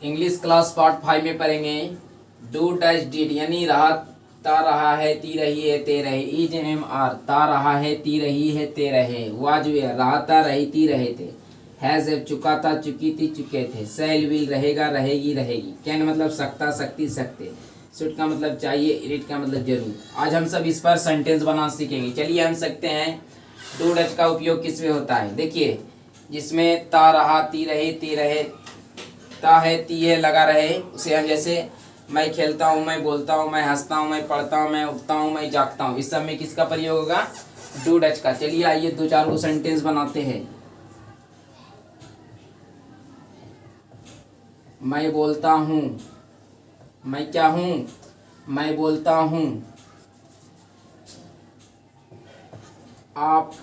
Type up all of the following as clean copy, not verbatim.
English class part 5 में पढ़ेंगे do dash did यानी रहा ता रहा है ती रही है ते रहे इज एम आर ता रहा है ती रही है ते रहे वाज वेयर रहा था रही थी रहे थे हैज हैव चुका था चुकी थी चुके थे सेल विल रहेगा रहेगी रहेगी कैन मतलब सकता सकती सकते शुड का मतलब चाहिए इट का मतलब जरूर। आज हम सब इस पर सेंटेंस बनाना सीखेंगे। चलिए हम सकते हैं डू डैश का उपयोग किस में होता है। देखिए जिसमें ता रहा ती रहे ते रहे ता है ती है लगा रहे उसे हम जैसे मैं खेलता हूँ मैं बोलता हूँ मैं हंसता हूँ मैं पढ़ता हूँ मैं उठता हूँ मैं जागता हूँ इस सब में किसका प्रयोग होगा डू डच का। चलिए आइए दो चार को सेंटेंस बनाते हैं। मैं बोलता हूँ मैं क्या हूँ मैं बोलता हूँ आप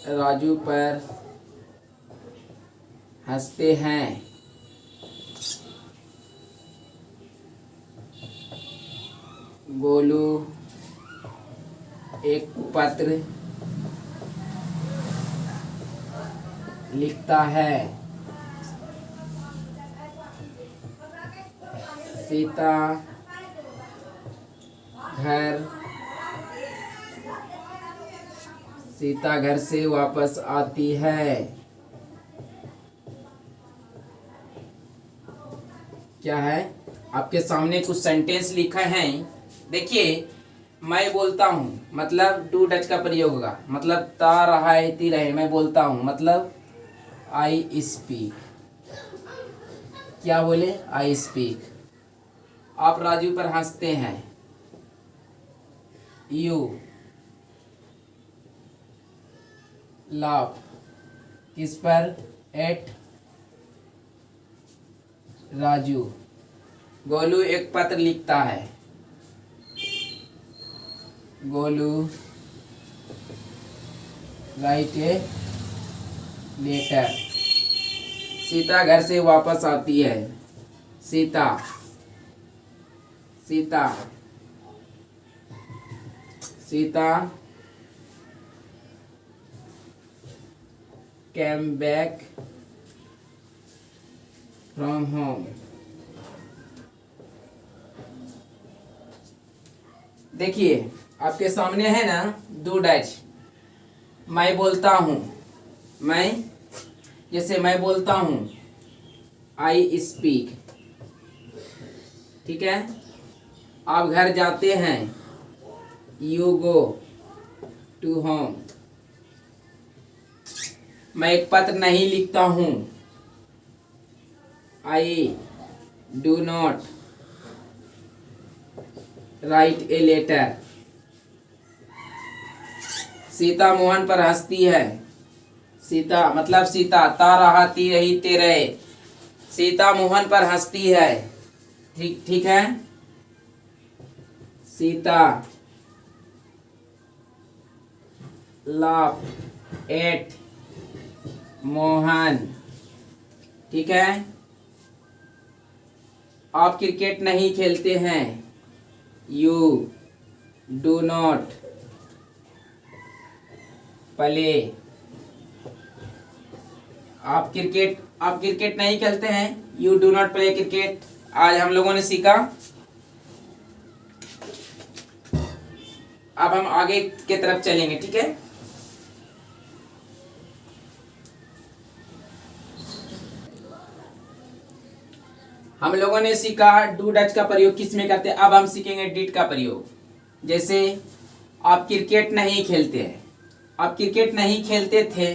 राजू पर हंसते हैं। गोलू एक पत्र लिखता है। सीता घर से वापस आती है। क्या है आपके सामने कुछ सेंटेंस लिखा है। देखिए मैं बोलता हूँ मतलब टू टच का प्रयोग होगा मतलब ता रहा है ती रहे मैं बोलता हूँ मतलब आई स्पीक। क्या बोले आई स्पीक। आप राजू पर हंसते हैं। यू लाफ किस पर एट राजू। गोलू एक पत्र लिखता है। Golu write a letter. Sita घर से वापस आती है। Sita came back from home। देखिए आपके सामने है ना डू डैश। मैं बोलता हूँ मैं जैसे मैं बोलता हूँ आई स्पीक। ठीक है। आप घर जाते हैं यू गो टू होम। मैं एक पत्र नहीं लिखता हूँ I do not write a letter. Sita Mohan पर हंसती है। सीता मतलब सीता ता रहा ती रही ते रहे सीता मोहन पर हंसती है। ठीक है। Sita laugh at Mohan. ठीक है। आप क्रिकेट नहीं खेलते हैं यू डू नॉट प्ले। आप क्रिकेट नहीं खेलते हैं you do not play cricket. आज हम लोगों ने सीखा। अब हम आगे की तरफ चलेंगे। ठीक है। हम लोगों ने सीखा डू डच का प्रयोग किस में करते हैं। अब हम सीखेंगे डिड का प्रयोग। जैसे आप क्रिकेट नहीं खेलते हैं। आप क्रिकेट नहीं खेलते थे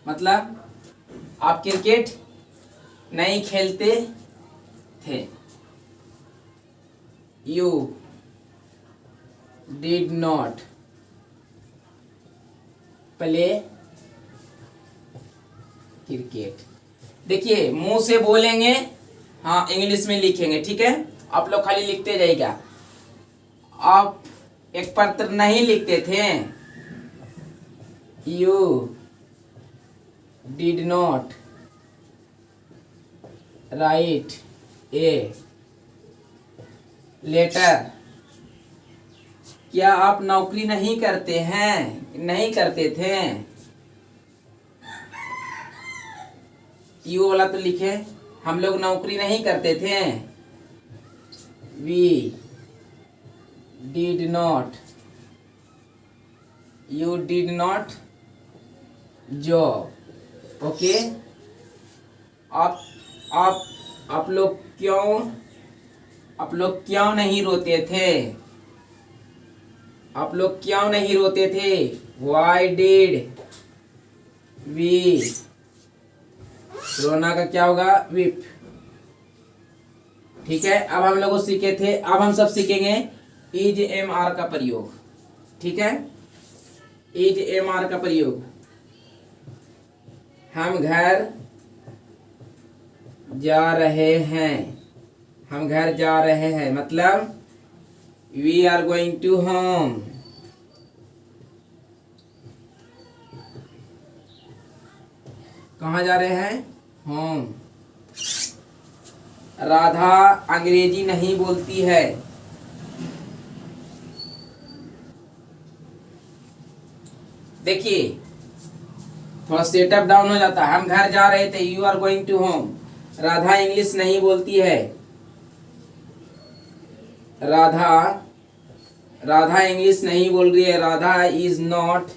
मतलब आप क्रिकेट नहीं खेलते थे you did not play cricket. देखिए मुंह से बोलेंगे हाँ इंग्लिश में लिखेंगे। ठीक है। आप लोग खाली लिखते जाइएगा। आप एक पत्र नहीं लिखते थे you did not write a letter. क्या आप नौकरी नहीं करते हैं, नहीं करते थे। यू वाला तो लिखे, हम लोग नौकरी नहीं करते थे। We did not, you did not job. Okay, आप आप लोग क्यों नहीं रोते थे, आप लोग क्यों नहीं रोते थे। वाई डिड वी, रोना का क्या होगा, विप। ठीक है, अब हम लोग सीखे थे, अब हम सब सीखेंगे इज एम आर का प्रयोग। ठीक है, इज एम आर का प्रयोग। हम घर जा रहे हैं, हम घर जा रहे हैं मतलब we are going to home. कहाँ जा रहे हैं, होम। राधा अंग्रेजी नहीं बोलती है। देखिए थोड़ा सेटअप डाउन हो जाता है। हम घर जा रहे थे, you are going to home. Radha English नहीं बोलती है। राधा इंग्लिश नहीं बोल रही है। राधा इज नॉट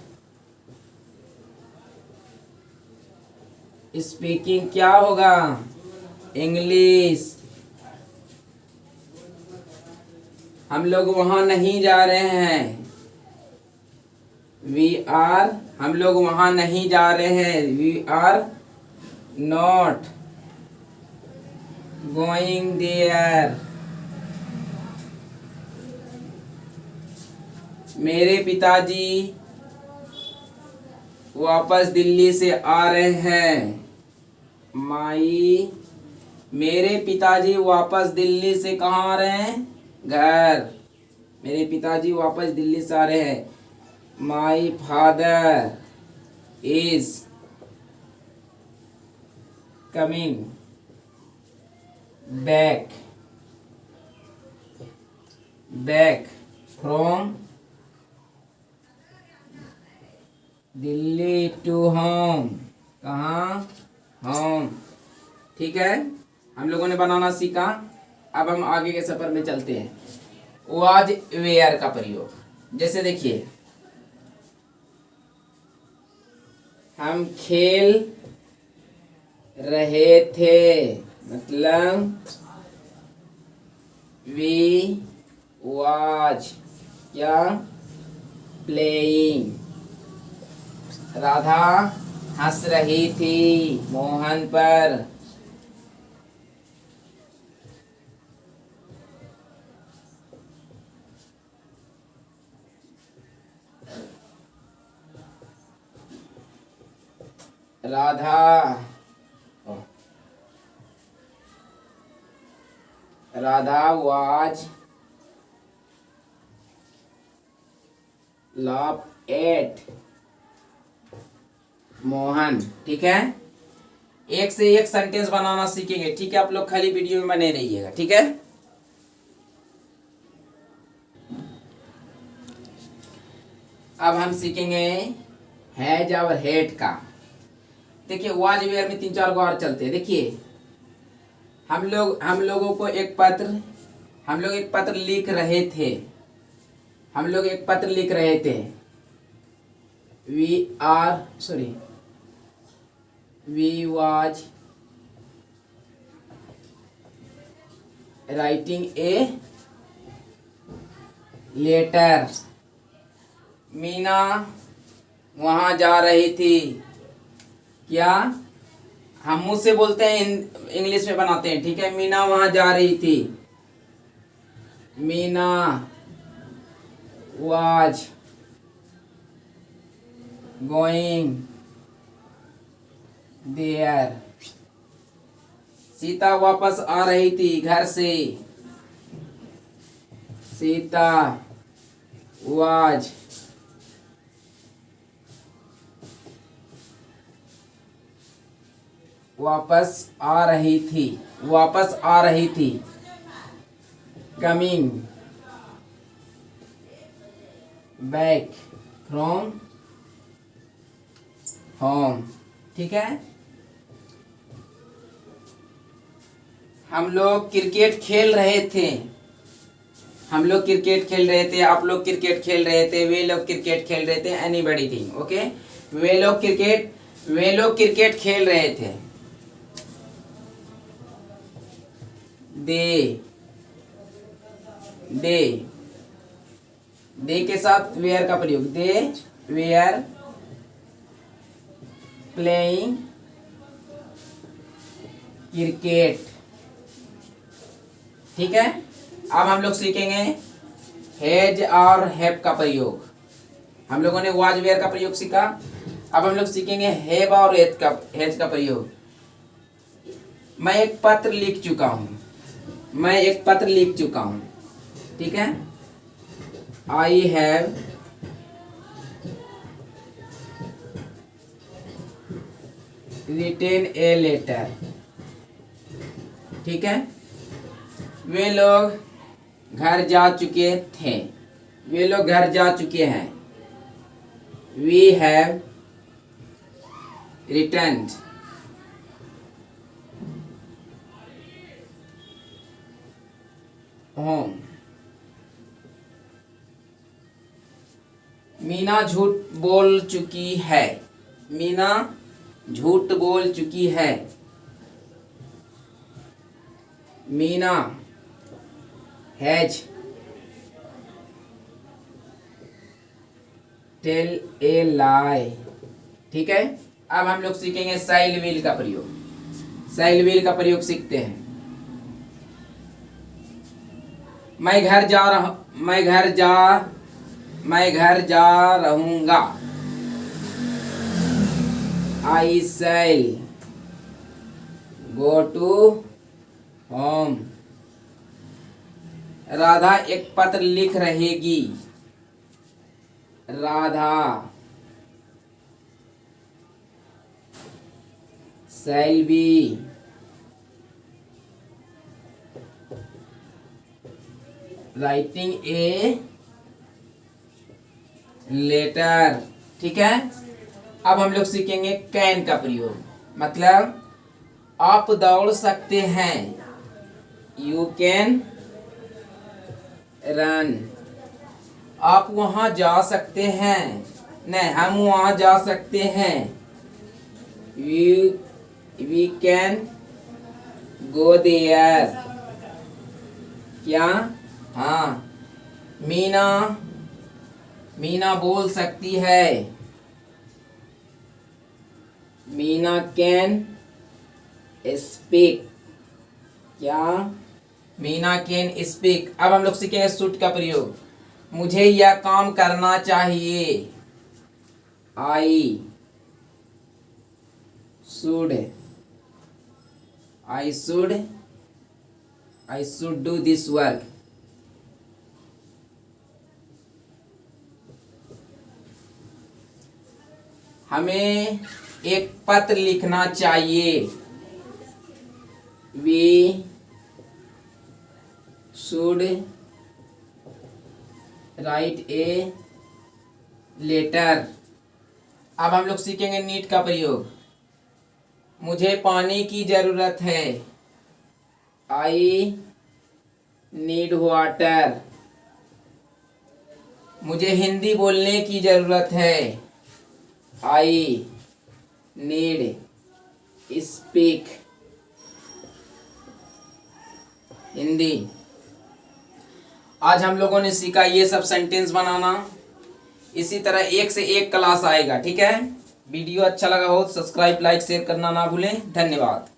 स्पीकिंग, क्या होगा, इंग्लिश। हम लोग वहां नहीं जा रहे हैं। वी आर, हम लोग वहां नहीं जा रहे हैं। We are not going there. मेरे पिताजी वापस दिल्ली से आ रहे हैं। मेरे पिताजी वापस दिल्ली से कहाँ आ रहे हैं, घर। मेरे पिताजी वापस दिल्ली से आ रहे हैं। My father is coming back from Delhi to home. कहाँ, होम। ठीक है, हम लोगों ने बनाना सीखा। अब हम आगे के सफर में चलते हैं। वाज वेयर का प्रयोग। जैसे देखिए, हम खेल रहे थे मतलब वी वाज क्या, प्लेइंग। राधा हंस रही थी मोहन पर। Radha was laugh at Mohan. ठीक है, एक से एक सेंटेंस बनाना सीखेंगे। ठीक है, आप लोग खाली वीडियो में बने रहिएगा। ठीक है, अब हम सीखेंगे हैज और हेट का। देखिए वाज वेयर में 3-4 को और चलते हैं। देखिए हम लोगों को एक पत्र लिख रहे थे। हम लोग एक पत्र लिख रहे थे। We was writing a letter. Meena वहां जा रही थी। क्या, हम मुंह से बोलते हैं, इंग्लिश में बनाते हैं। ठीक है, मीना वहां जा रही थी। Meena was going there. Sita वापस आ रही थी घर से। सीता वाज वापस आ रही थी कमिंग बैक फ्रॉम होम। ठीक है, हम लोग क्रिकेट खेल रहे थे, हम लोग क्रिकेट खेल रहे थे, आप लोग क्रिकेट खेल रहे थे, वे लोग क्रिकेट खेल रहे थे, एनीबडी थिंग। ओके, वे लोग क्रिकेट खेल रहे थे। दे के साथ वेयर का प्रयोग, दे वेयर प्लेइंग क्रिकेट। ठीक है, अब हम लोग सीखेंगे हैज और हैव का प्रयोग। हम लोगों ने वाज वेयर का प्रयोग सीखा, अब हम लोग सीखेंगे हैव और हैज का प्रयोग। मैं एक पत्र लिख चुका हूं, ठीक है, I have written a letter. ठीक है, वे लोग घर जा चुके थे, वे लोग घर जा चुके हैं, we have returned. Home. Meena झूठ बोल चुकी है, मीना झूठ बोल चुकी है, Meena has tell a lie. ठीक है, अब हम लोग सीखेंगे साइल विल का प्रयोग। साइल विल का प्रयोग सीखते हैं। मैं घर जा रहूंगा, I shall go to home. Radha एक पत्र लिख रहेगी, Radha shall be writing a letter. ठीक है, अब हम लोग सीखेंगे कैन का प्रयोग। मतलब आप दौड़ सकते हैं, यू कैन रन। आप वहां जा सकते हैं, नहीं हम वहां जा सकते हैं, वी कैन गो देयर। क्या? हाँ, मीना बोल सकती है, मीना कैन स्पीक। क्या? Meena can speak. अब हम लोग सीखेंगे शुड का प्रयोग। मुझे यह काम करना चाहिए, I should do this work. हमें एक पत्र लिखना चाहिए, we should write a letter. अब हम लोग सीखेंगे नीड का प्रयोग। मुझे पानी की जरूरत है, आई नीड वाटर। मुझे हिंदी बोलने की जरूरत है, आई नीड स्पीक हिंदी। आज हम लोगों ने सीखा ये सब सेंटेंस बनाना। इसी तरह एक से एक क्लास आएगा। ठीक है, वीडियो अच्छा लगा हो तो सब्सक्राइब, लाइक, शेयर करना ना भूलें। धन्यवाद।